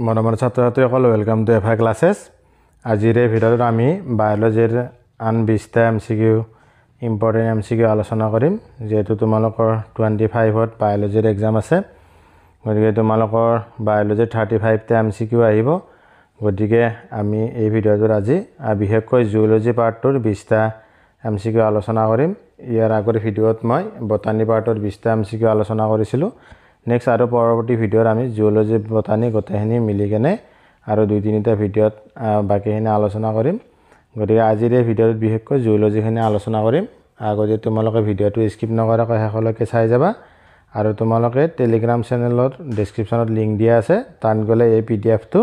মৰমৰ ছাত্ৰ-ছাত্ৰীসকল welcome to FI ক্লাसेस আজিৰ এই ভিডিঅ'ত আমি বায়োলজিৰ আন 20টা এমসিকিউ ইম্পৰ্টেন্ট এমসিকিউ আলোচনা কৰিম যেহেতু তোমালোকৰ 25ত বায়োলজিৰ এক্সাম আছে গতিকে তোমালোকৰ বায়োলজিৰ 35টা এমসিকিউ আহিব গতিকে আমি এই ভিডিঅ'টোত আজি বিশেষকৈ জুলজি পাৰ্টৰ 20টা এমসিকিউ আলোচনা কৰিম ইয়াৰ আগৰ ভিডিঅ'ত মই বটানী পাৰ্টৰ 20টা এমসিকিউ আলোচনা কৰিছিলোঁ নেক্সট আৰু পৰৱৰ্তী ভিডিঅ'ত আমি জুলজি বটানী গোটেইখিনি মিলি কেনে আৰু 2-3টা ভিডিঅ'ত বাকিখিনি আলোচনা কৰিম গতিকে আজিৰ এই ভিডিঅ'ত বিশেষকৈ জুলজিখিনি আলোচনা কৰিম আগতে তোমালোকে ভিডিঅ'টো স্কিপ নকৰাকৈ শেষলৈকে চাই যাবা আৰু তোমালোকে টেলিগ্ৰাম চেনেলৰ ডেসক্ৰিপচনত লিংক দিয়া আছে তাত গলে এই পিডিএফটো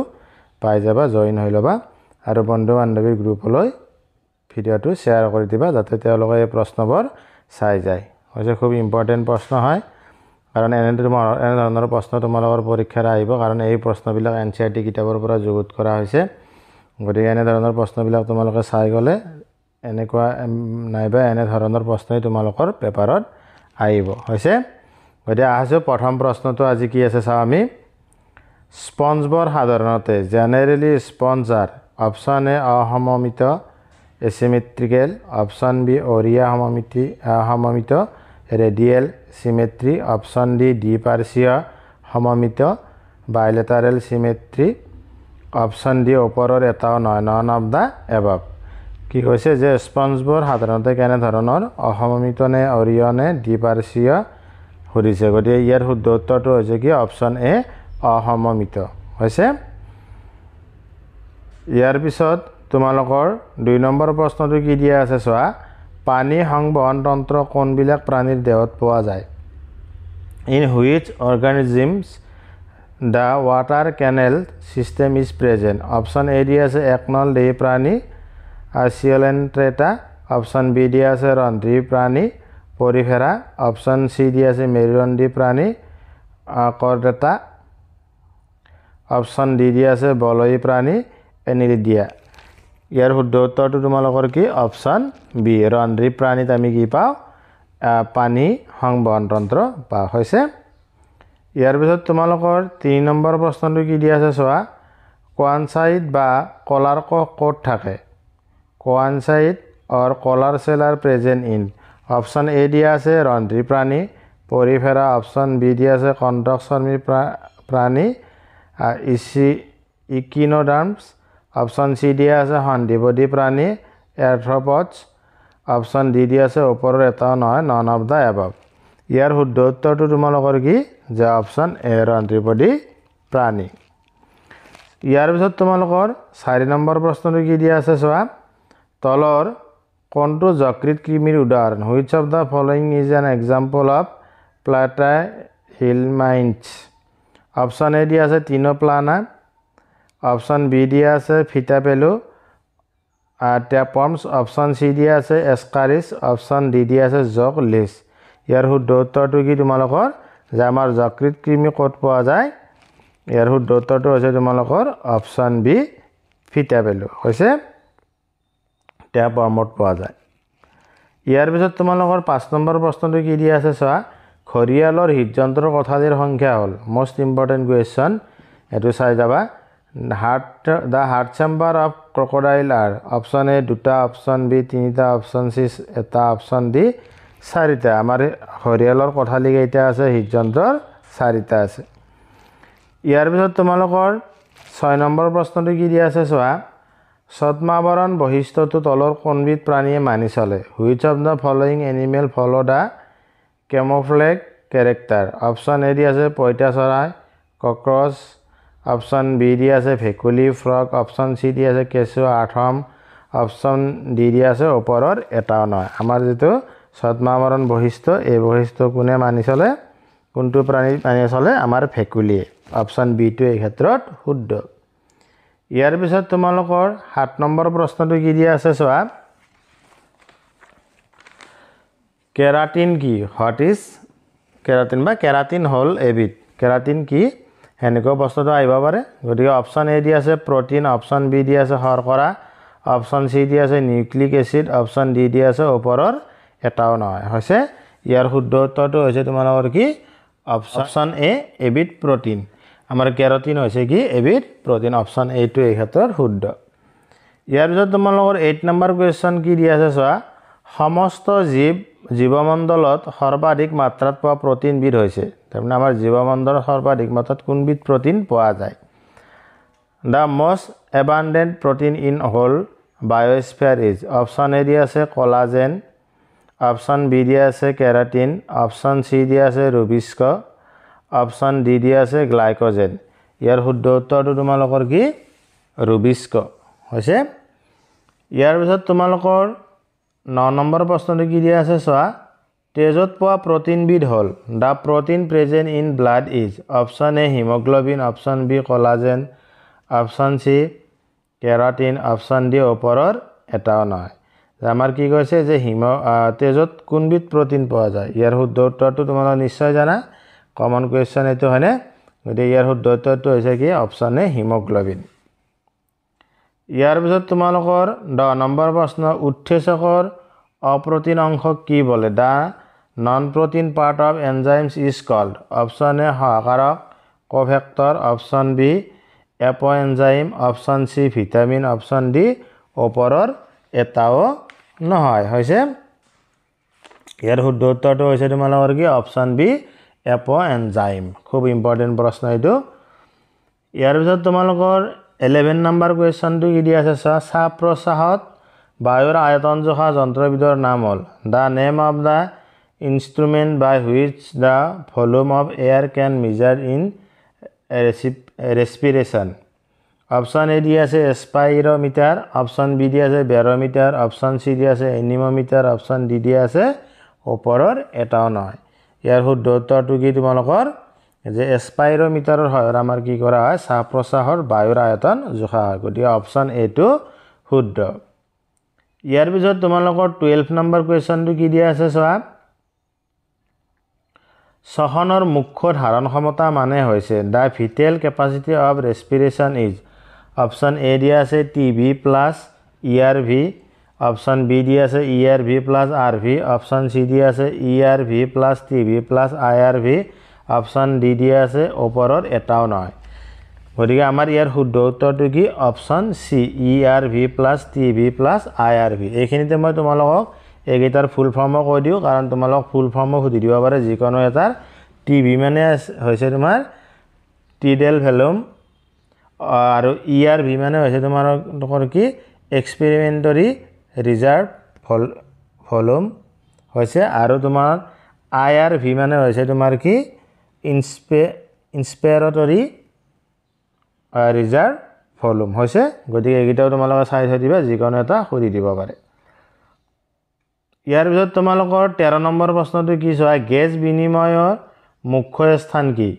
পাই যাবা জয়েন হৈ লবা আৰু বন্ধু বান্ধৱীৰ গ্ৰুপলৈ ভিডিঅ'টো শ্বেয়াৰ কৰি দিবা যাতে তেওঁলোকে এই প্ৰশ্নবোৰ চাই যায় হৈছে খুব ইম্পৰ্টেন্ট প্ৰশ্ন হয় কাৰণ এনে ধৰণৰ প্ৰশ্ন তোমালোকৰ পৰীক্ষাত আহিব কাৰণ এই প্ৰশ্নবিলাক এনচিইআৰটি কিতাপৰ পৰা যুগুত কৰা হৈছে গতিকে এনে ধৰণৰ প্ৰশ্নবিলাক তোমালোকে চাই গলে এনেকুৱা নাইবা এনে ধৰণৰ প্ৰশ্নই তোমালোকৰ পেপাৰত আহিব হৈছে গতিকে আহছো প্ৰথম প্ৰশ্নটো আজি কি আছে চাও আমি স্পঞ্জবোৰ সাধাৰণতে জেনেৰেলি স্পঞ্জ আৰ অপচন এ অসমমিত এসিমেট্ৰিকেল অপচন বি অৰিয়া সমমিত ৰেডিয়েল সিমেট্ৰি অপচন ডি দ্বিপাৰ্শ্বীয় সমমিত বাইলেটাৰেল সিমেট্ৰি অপচন ডি ওপৰৰ এটাও নহয় নন অফ দা এবাভ কি কৈছে যে স্পঞ্জবোৰ সাধাৰণতে কেনে ধৰণৰ অসমমিত নে অৰিয় নে দ্বিপাৰ্শ্বীয় হৈছে গতিকে ইয়াৰ শুদ্ধ উত্তৰটো হৈছে কি অপচন এ অসমমিত হৈছে ইয়াৰ পিছত তোমালোকৰ 2 নম্বৰ প্ৰশ্নটো কি দিয়া আছে চোৱা পানী সংবহন তন্ত্ৰ কোনবিলাক প্ৰাণীৰ দেহত পোৱা যায় in which organisms the water canal system is present option A দিয়া আছে একনল দেহী প্ৰাণী সিয়েলেন্ট্ৰেটা অপচন বি দিয়া আছে ৰন্ধ্ৰী প্ৰাণী পৰিফেৰা অপচন সি দিয়া আছে মেৰুদণ্ডী প্ৰাণী কৰ্ডেটা অপচন ডি দিয়া আছে বলয়ী প্ৰাণী এনিলিডিয়া ইয়াৰ শুদ্ধ উত্তৰটো তোমালোকৰ কি অপচন বি ৰন্ধ্ৰী প্ৰাণীত আমি কি পাও পানী সংবহন তন্ত্ৰ পা হৈছে ইয়াৰ পিছত তোমালোকৰ 3 নম্বৰ প্ৰশ্নটো কি দিয়া আছে চোৱা কোৱানচাইট বা কলাৰ কোষ ক'ত থাকে choanocyte or collar cell are present in option A দিয়া আছে ৰন্ধ্ৰী প্ৰাণী পৰিফেৰা অপচন বি দিয়া আছে কণ্টকচৰ্মী প্ৰাণী ইকিনোডাৰ্মছ অপচন সি দিয়া আছে সন্ধিপদী প্ৰাণী এৰ্থ্ৰপডছ অপচন ডি দিয়া আছে ওপৰৰ এটাও নহয় নন অফ দা এবাভ ইয়াৰ শুদ্ধ উত্তৰটো তোমালোকৰ কি যে অপচন এ ৰন্ধ্ৰীপদী প্ৰাণী ইয়াৰ পিছত তোমালোকৰ 4 নম্বৰ প্ৰশ্নটো কি দিয়া আছে চোৱা তলৰ কোনটো যকৃত কৃমিৰ উদাহৰণ which of the following is an example of platyhelminth option A দিয়া আছে টিনোপ্লানা অপচন বি দিয়া আছে ফিটাপেলু ট্যাপমস অপচন সি দিয়া আছে এস্কাৰিছ অপচন ডি দিয়া আছে জকলিছ ইয়াৰ শুদ্ধ উত্তৰটো কি তোমালোকৰ যে আমাৰ যকৃত কৃমি ক'ত পোৱা যায় ইয়াৰ শুদ্ধ উত্তৰটো হৈছে তোমালোকৰ অপচন বি ফিটাপেলু হৈছে ট্যাপমত পোৱা যায় ইয়াৰ পিছত তোমালোকৰ 5 নম্বৰ প্ৰশ্নটো কি দিয়া আছে চোৱা ঘৰিয়ালৰ হৃদযন্ত্ৰৰ কথালিৰ সংখ্যা হ'ল মোস্ট ইম্পৰ্টেন্ট কোৱেশ্চন এটো চাই যাবা the heart chamber of crocodile are option A 2টা option B 3টা option C এটা option D 4টা আমাৰ ঘৰিয়ালৰ কথালি কেইটা আছে হৃদযন্ত্ৰৰ 4টা আছে ইয়াৰ পিছত তোমালোকৰ 6 নম্বৰ প্ৰশ্নটো কি দিয়া আছে চোৱা ছদ্মাৱৰণ বৈশিষ্ট্যটো তলৰ কোনবিধ প্ৰাণীয়ে মানি চলে which of the following animal follow the camouflage character option A দিয়া আছে পইতা চৰাই কক্ৰচ অপচন বি দিয়া আছে ভেকুলী ফ্ৰগ অপচন সি দিয়া আছে কেঁচুৱা আঠম অপচন ডি দিয়া আছে ওপৰৰ এটাও নহয় আমাৰ যেটো ছদ্মাৱৰণ বৈশিষ্ট্য এই বৈশিষ্ট্য কোনে মানি চলে কোনটো প্ৰাণী মানি চলে আমাৰ ভেকুলী অপচন বি টো এই ক্ষেত্ৰত শুদ্ধ ইয়াৰ পিছত তোমালোকৰ 7 নম্বৰ প্ৰশ্নটো কি দিয়া আছে চোৱা কেৰাটিন কি হোৱাট ইজ কেৰাটিন বা কেৰাটিন হল এবিধ কেৰাটিন কি হেনেকুৱা প্ৰশ্নটো আহিব পাৰে গতিকে অপচন এ দিয়া আছে প্ৰটিন অপচন বি দিয়া আছে শৰ্কৰা অপচন সি দিয়া আছে নিউক্লিক এসিড অপচন ডি দিয়া আছে ওপৰৰ এটাও নহয় হৈছে ইয়াৰ শুদ্ধ উত্তৰটো হৈছে তোমালোকৰ কি অপচন এ এবিধ প্ৰটিন আমাৰ কেৰাটিন হৈছে কি এবিধ প্ৰটিন অপচন এ টো এই ক্ষেত্ৰত শুদ্ধ ইয়াৰ পিছত তোমালোকৰ 8 নম্বৰ কোৱেশ্চন কি দিয়া আছে চোৱা সমস্ত জীৱমণ্ডলত সৰ্বাধিক মাত্ৰাত পোৱা প্ৰটিন বিধ হৈছে তাৰমানে আমাৰ জীৱমণ্ডলত সৰ্বাধিক মাত্ৰাত কোনবিধ প্ৰটিন পোৱা যায় The most abundant protein in whole biosphere is option A দিয়া আছে collagen option B দিয়া আছে keratin option C দিয়া আছে rubisco option D দিয়া আছে glycogen ইয়াৰ শুদ্ধ উত্তৰটো তোমালোকৰ কি rubisco হৈছে ইয়াৰ পিছত তোমালোকৰ 9 নম্বৰ প্ৰশ্নটো কি দিয়া আছে চোৱা তেজত পোৱা প্ৰটিন বিধ হল the protein present in blood is option A hemoglobin option B collagen option C keratin option D ওপৰৰ এটাও নহয় আমাৰ কি কৈছে যে তেজত কোনবিধ প্ৰটিন পোৱা যায় ইয়াৰ শুদ্ধ উত্তৰটো তোমালোকে নিশ্চয় জানা কমন কোৱেশ্চন এটো হয়নে গতি ইয়াৰ শুদ্ধ উত্তৰটো হৈছে কি অপচন এ হিমোগ্লোবিন ইয়াৰ পিছত তোমালোকৰ 10 নম্বৰ প্ৰশ্ন উৎসেচকৰ অপ্ৰটিন অংশ কি বলে the non protein part of enzymes is called option A সহায়কাৰক cofactor option B apoenzyme option C vitamin option D ওপৰৰ এটাও নহয় হৈছে ইয়াৰ শুদ্ধ উত্তৰটো হৈছে তোমালোকৰ কি অপচন বি এপো এনজাইম খুব ইম্পৰ্টেন্ট প্ৰশ্ন এইটো ইয়াৰ পিছত তোমালোকৰ 11 নম্বৰ কোৱেশ্চনটো কি দিয়া আছে শ্বাস প্ৰশ্বাসত বায়ুৰ আয়তন জোখা যন্ত্ৰবিধৰ নাম হল the name of the instrument by which the volume of air can measure in respiration option A দিয়া আছে স্পাইৰোমিটাৰ option B দিয়া আছে বেৰোমিটাৰ option C দিয়া আছে এনিমোমিটাৰ option D দিয়া আছে ওপৰৰ এটাও নহয় ইয়াৰ শুদ্ধ উত্তৰটো কি তোমালোকৰ যে স্পাইৰোমিটাৰৰ সহায়ত আমাৰ কি কৰা হয় শ্বাস প্ৰশ্বাসৰ বায়ুৰ আয়তন জোখা হয় গতিকে অপচন A টো শুদ্ধ ইয়াৰ পিছত তোমালোকৰ 12 নম্বৰ কোৱেশ্চনটো কি দিয়া আছে চোৱা শ্বসনৰ মুখ্য ধাৰণ ক্ষমতা মানে হৈছে the vital capacity of respiration is option A দিয়া আছে TV plus ERV option B দিয়া আছে ERV plus RV option C দিয়া আছে ERV plus TV plus IRV option D দিয়া আছে ওপৰৰ এটাও নহয় গতিকে আমাৰ ইয়াৰ শুদ্ধ উত্তৰটো কি option C ERV plus TV plus IRV এইখিনিতে মই তোমালোকক এগেটাৰ ফুল ফৰ্মও কৈ দিও কাৰণ তোমালোক ফুল ফৰ্মও সুধি দিব পাৰে যিকোনো এটাৰ টিভি মানে হৈছে তোমাৰ টিডেল ভলিউম আৰু ইআৰভি মানে হৈছে তোমালোকৰ কি এক্সপেৰিমেন্টৰী ৰিজাৰ্ভ ভলিউম হৈছে আৰু তোমাৰ আইআৰভি মানে হৈছে তোমাৰ কি ইনস্পিৰেটৰী ৰিজাৰ্ভ ভলিউম হৈছে গতিকে এইটাও তোমালোকে চাই থৈ দিবা যিকোনো এটা সুধি দিব পাৰে ইয়াৰ পিছত তোমালোকৰ 13 নম্বৰ প্ৰশ্নটো কি চোৱা গেছ বিনিময়ৰ মুখ্য স্থান কি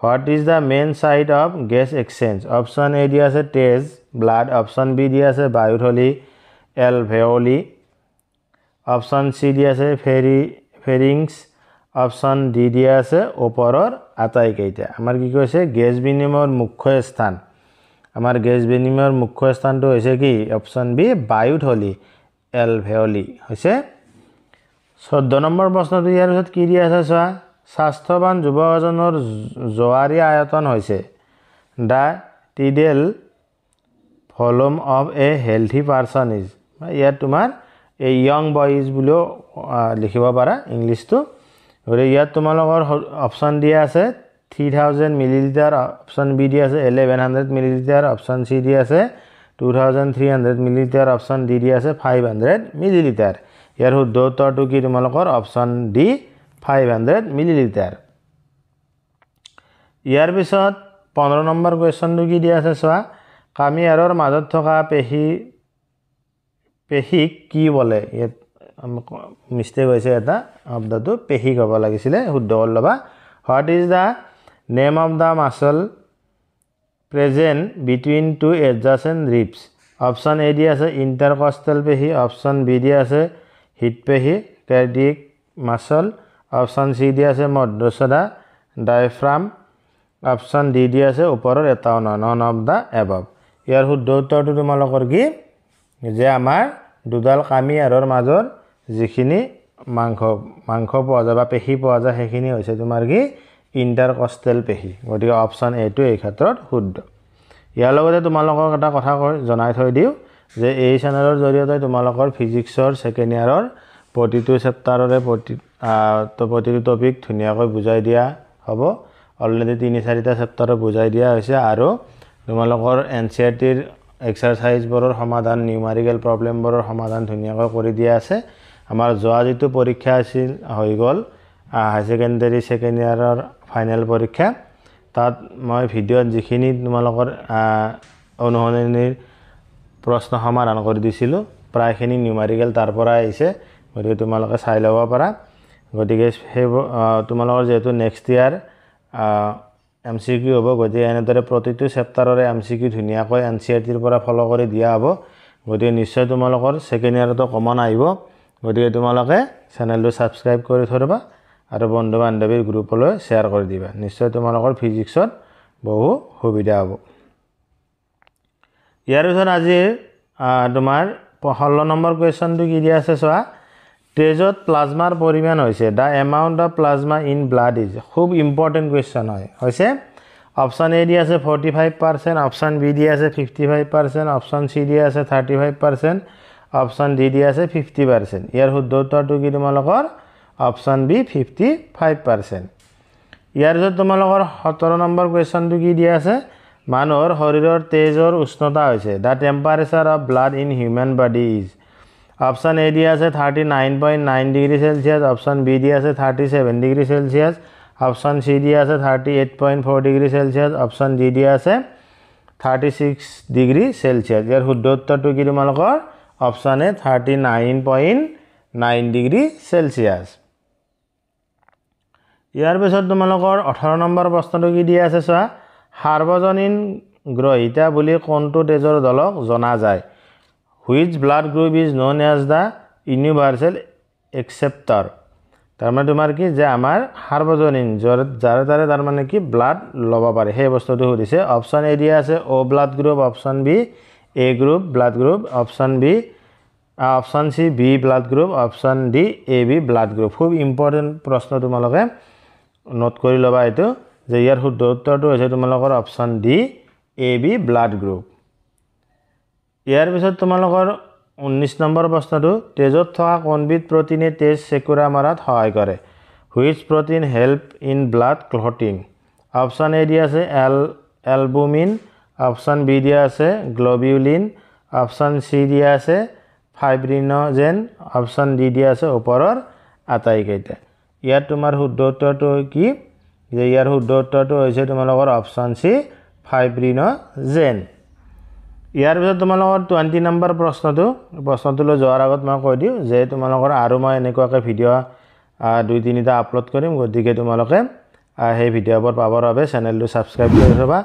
what is the main site of gas exchange option A দিয়া আছে তেজ ব্লাড অপচন বি দিয়া আছে বায়ুথলি এলভেওলি অপচন সি দিয়া আছে ফেৰিংস অপচন ডি দিয়া আছে ওপৰৰ আটাইকেইটা আমাৰ কি কৈছে গেছ বিনিময়ৰ মুখ্য স্থান আমাৰ গেছ বিনিময়ৰ মুখ্য স্থানটো হৈছে কি অপচন বি বায়ুথলি এলভেওলি হৈছে 14 নম্বৰ প্ৰশ্নটো ইয়াৰ পিছত কি দিয়া আছে চোৱা স্বাস্থ্যৱান যুৱকজনৰ জোৱাৰী আয়তন হৈছে the tidal volume of a healthy person is ইয়াত তোমাৰ এই ইয়ং বয়জ বুলিও লিখিব পাৰা ইংলিশটো গৰে ইয়াত তোমালোকৰ অপচন দিয়া আছে 3000 মিলিলিটাৰ অপচন বি দিয়া আছে 1100 মিলিলিটাৰ অপচন সি দিয়া আছে 2300 মিলিলিটাৰ অপচন ডি দিয়া আছে 500 মিলিলিটাৰ ইয়াৰ শুদ্ধ উত্তৰটো কি তোমালোকৰ অপচন ডি 500 মিলিলিটাৰ ইয়াৰ পিছত 15 নম্বৰ কোৱেশ্চনটো কি দিয়া আছে চোৱা কামিয়াৰৰ মাজত থকা পেশিক কি বলে ইয়াত মিস্টেক হৈছে এটা শব্দটো পেশিক হ'ব লাগিছিল শুদ্ধ কৰি লবা what is the name of the muscle present between two adjacent ribs option A দিয়া আছে ইন্টারকস্টাল পেশী অপশন বি দিয়া আছে হিট পেশী কার্ডিয়াক মাসল অপশন সি দিয়া আছে মধ্যস্থতা ডায়াফ্রাম অপশন ডি দিয়া আছে ওপৰৰ এটাও নন অফ দা এবাভ ইয়াৰ শুদ্ধ উত্তৰটো তোমালোকৰ কি যে আমাৰ দুডাল কামিয়াৰৰ মাজৰ যিখিনি মাংস পোৱা যায় বা পেশী পোৱা যায় সেইখিনি হৈছে তোমাৰ কি ইণ্টাৰকষ্টেল পেশী গতিকে অপশ্যন এটো এই ক্ষেত্ৰত শুদ্ধ ইয়াৰ লগতে তোমালোকক এটা কথা জনাই থৈ দিও যে এই চেনেলৰ জৰিয়তে তোমালোকৰ ফিজিক্সৰ সেকেন্ড ইয়াৰৰ প্ৰতিটো চেপ্টাৰৰে প্ৰতিটো টপিক ধুনীয়াকৈ বুজাই দিয়া হ'ব অলৰেডি 3-4টা চেপ্টাৰৰ বুজাই দিয়া হৈছে আৰু তোমালোকৰ এনচিইআৰটিৰ এক্সাৰসাইজবোৰৰ সমাধান নিউমেৰিকেল প্ৰবলেমবোৰৰ সমাধান ধুনীয়াকৈ কৰি দিয়া আছে আমাৰ যোৱা যেটো পৰীক্ষা আছিল হৈ গল হাই সেকেন্ডাৰী সেকেন্ড ইয়াৰৰ ফাইনেল পৰীক্ষা তাত মই ভিডিঅ'ত যিখিনি তোমালোকৰ অনুসন্ধানীৰ প্ৰশ্ন সমাধান কৰি দিছিলো প্ৰায়খিনি নিউমেৰিকেল তাৰ পৰা আহিছে গতিকে তোমালোকে চাই ল'ব পাৰা গতিকে তোমালোকৰ যেটো নেক্সট ইয়াৰ MCQ হ'ব গতিকে এনেদৰে প্ৰতিটো চেপ্টাৰৰে MCQ ধুনীয়াকৈ এনচিইআৰটিৰ পৰা ফলো কৰি দিয়া হ'ব গতিকে নিশ্চয় তোমালোকৰ সেকেন্ড ইয়াৰটো কমন আহিব গতিকে তোমালোকে চেনেলটো সাবস্ক্ৰাইব কৰি থবা আৰু বন্ধু বান্ধৱীৰ গ্ৰুপলৈ শেয়াৰ কৰি দিবা নিশ্চয় তোমালোকৰ ফিজিক্সত বহু সুবিধা হ'ব ইয়াৰ পিছত আজি তোমাৰ 16 নম্বৰ কোৱেশ্চনটো কি দিয়া আছে চোৱা তেজত প্লাজমাৰ পৰিমাণ হৈছে the amount of plasma in blood is খুব ইম্পৰ্টেন্ট কোৱেশ্চন হৈছে অপচন এ দি আছে 45% অপচন বি দি আছে 55% অপচন সি দি আছে 35% অপচন ডি দি আছে 50% ইয়াৰ শুদ্ধ উত্তৰটো কি তোমালোকৰ অপচন বি 55% ইয়াৰ পিছত তোমালোকৰ 17 নম্বৰ কোৱেশ্চনটো কি দিয়া আছে মানুহৰ শৰীৰৰ তেজৰ উষ্ণতা হৈছে the temperature of blood in human body is option A দি আছে 39.9 ডিগ্ৰী সেলসিয়াস অপচন বি দি আছে 37 ডিগ্ৰী সেলসিয়াস অপচন সি দি আছে 38.4 ডিগ্ৰী সেলসিয়াস অপচন ডি দি আছে 36 ডিগ্ৰী সেলসিয়াস ইয়াৰ শুদ্ধ উত্তৰটো কি তোমালোকৰ অপচন এ 39.9 ডিগ্ৰী সেলসিয়াস ইয়াৰ পিছত তোমালোকৰ 18 নম্বৰ প্ৰশ্নটো কি দিয়া আছে চোৱা সাৰ্বজনীন গ্ৰহিতা বুলি কোনটো তেজৰ দলক জনা যায় which blood group is known as the universal acceptor তাৰ মানে তোমাৰ কি যে আমাৰ সাৰ্বজনীন যাৰে তাৰে তাৰ মানে কি ব্লাড লব পাৰে সেই বস্তুটো হৈছে অপচন এ দিয়া আছে O blood group option B A group blood group option B option C B blood group option D AB blood group খুব ইম্পৰ্টেন্ট প্ৰশ্ন তোমালোকে নোট কৰি লবা এটো যে ইয়াৰ শুদ্ধ উত্তৰটো হৈছে তোমালোকৰ option D AB blood group ইয়াৰ পিছত তোমালোকৰ 19 নম্বৰ প্ৰশ্নটো তেজত থকা কোনবিধ প্ৰটিনে তেজ সেকুৰা মাৰাত সহায় কৰে which protein help in blood clotting option A দি আছে অ্যালবুমিন অপচন বি দি আছে গ্লোবিউলিন অপচন সি দি আছে ফাইব্ৰিনোজেন অপচন ডি দি আছে ওপৰৰ আটাইকেইটা ইয়াত তোমাৰ শুদ্ধ উত্তৰটো কি যে ইয়াৰ শুদ্ধ উত্তৰটো হৈছে তোমালোকৰ অপচন সি ফাইব্ৰিনোজেন ইয়াৰ পিছত তোমালোকৰ 20 নম্বৰ প্ৰশ্নটো যোৱাৰ আগত মই কৈ দিও যে তোমালোকৰ আৰু মই এনেকুৱাকৈ ভিডিও 2-3টা আপলোড কৰিম গতিকে তোমালোকে সেই ভিডিওবোৰ পাবৰ বাবে চেনেলটো সাবস্ক্ৰাইব কৰি থবা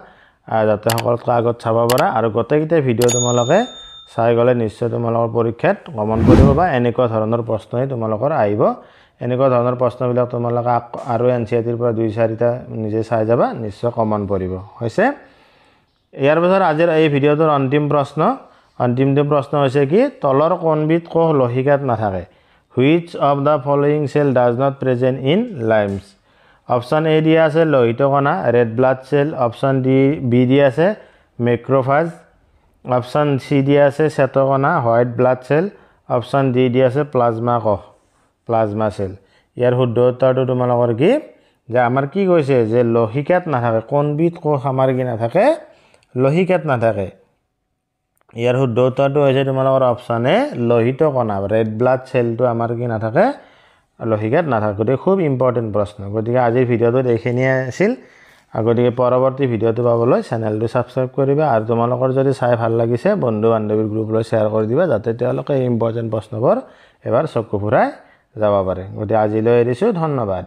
যাতে সকলোতকৈ আগত চাব পাৰা আৰু গোটেইকেইটা ভিডিও তোমালোকে চাই গলে নিশ্চয় তোমালোকৰ পৰীক্ষাত কমন পৰিব বা এনেকুৱা ধৰণৰ প্ৰশ্নই তোমালোকৰ আহিব এনেকুৱা ধৰণৰ প্ৰশ্নবিলাক তোমালোকে আৰু এনচিইআৰটিৰ পৰা 2-4টা নিজে চাই যাবা নিশ্চয় কমন পৰিব হৈছে ইয়াৰ পিছত আজিৰ এই ভিডিওটোৰ অন্তিমটো প্ৰশ্ন হৈছে কি তলৰ কোনবিধ কোষ লহিকাত নাথাকে which of the following cell does not present in limbs option A দিয়া আছে লোহিত কণা red blood cell option B দিয়া আছে মেক্ৰোফাজ অপচন সি দিয়া আছে শ্বেতকণা white blood cell option D দিয়া আছে প্লাজমা কোষ প্লাজমা সেল ইয়াৰ শুদ্ধ উত্তৰটো তোমালোকৰ কি যে আমাৰ কি কৈছে যে লহিকাত নাথাকে কোনবিধ কোষ আমাৰ কি নাথাকে লহিকাত নাথাকে ইয়াৰ শুদ্ধ উত্তৰটো হৈছে তোমালোকৰ অপচন এ লোহিত কণা ৰেড ব্লাড সেলটো আমাৰ কি নাথাকে লহিকাত নাথাকে গতিকে খুব ইম্পৰ্টেন্ট প্ৰশ্ন গতিকে আজিৰ ভিডিওটোত এইখিনিয়ে আছিল গতিকে পৰৱৰ্তী ভিডিওটো পাবলৈ চেনেলটো সাবস্ক্ৰাইব কৰিবা আৰু তোমালোকৰ যদি চাই ভাল লাগিছে বন্ধু বান্ধৱীৰ গ্ৰুপলৈ শ্বেয়াৰ কৰি দিবা যাতে তেওঁলোকে ইম্পৰ্টেন্ট প্ৰশ্নবোৰ এবাৰ চকু ফুৰাই যাব পাৰে গতিকে আজিলৈ এৰিছো ধন্যবাদ